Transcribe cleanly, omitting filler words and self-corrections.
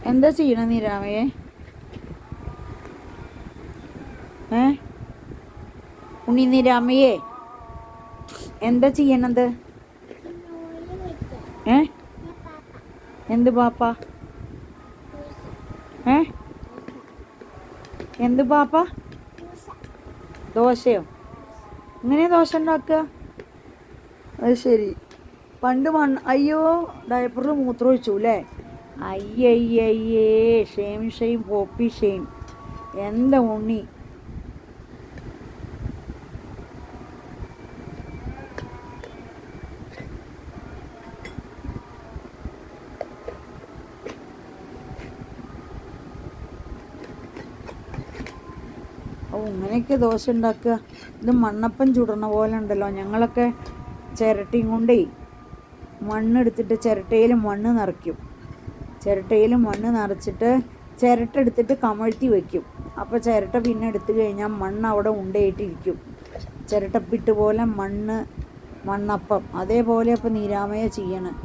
എന്താ ചെയ്യണ നീരാമയെ? ഏ ഉണ്ണി നീരാമയെ എന്താ ചെയ്യണത്? ഏ എന്ത് പാപ്പ? ഏ എന്ത് പാപ്പ? ദോശയോ? ഇങ്ങനെ ദോശ ഉണ്ടാക്കുക? അത് ശരി. പണ്ട് അയ്യോ, ഡയപ്പറിൽ മൂത്രം ഒഴിച്ചു അല്ലേ? അയ്യയ്യേ, ഷെയിം ഷെയിം പോപ്പി ഷെയിം. എന്താ ഉണ്ണി? ഓ, ഇങ്ങനെയൊക്കെ ദോശ ഉണ്ടാക്കുക? ഇത് മണ്ണപ്പം ചുടണ പോലെ ഉണ്ടല്ലോ. ഞങ്ങളൊക്കെ ചിരട്ടയും കൊണ്ടേ മണ്ണെടുത്തിട്ട് ചിരട്ടയിൽ മണ്ണ് നിറയ്ക്കും. ചിരട്ടയിൽ മണ്ണ് നിറച്ചിട്ട് ചിരട്ട എടുത്തിട്ട് കമഴ്ത്തി വയ്ക്കും. അപ്പോൾ ചിരട്ട പിന്നെ എടുത്തു കഴിഞ്ഞാൽ മണ്ണ് അവിടെ ഉണ്ടയിട്ടിരിക്കും. ചിരട്ടപ്പിട്ട് പോലെ മണ്ണപ്പം. അതേപോലെ അപ്പോൾ നീരാമയ ചെയ്യണം.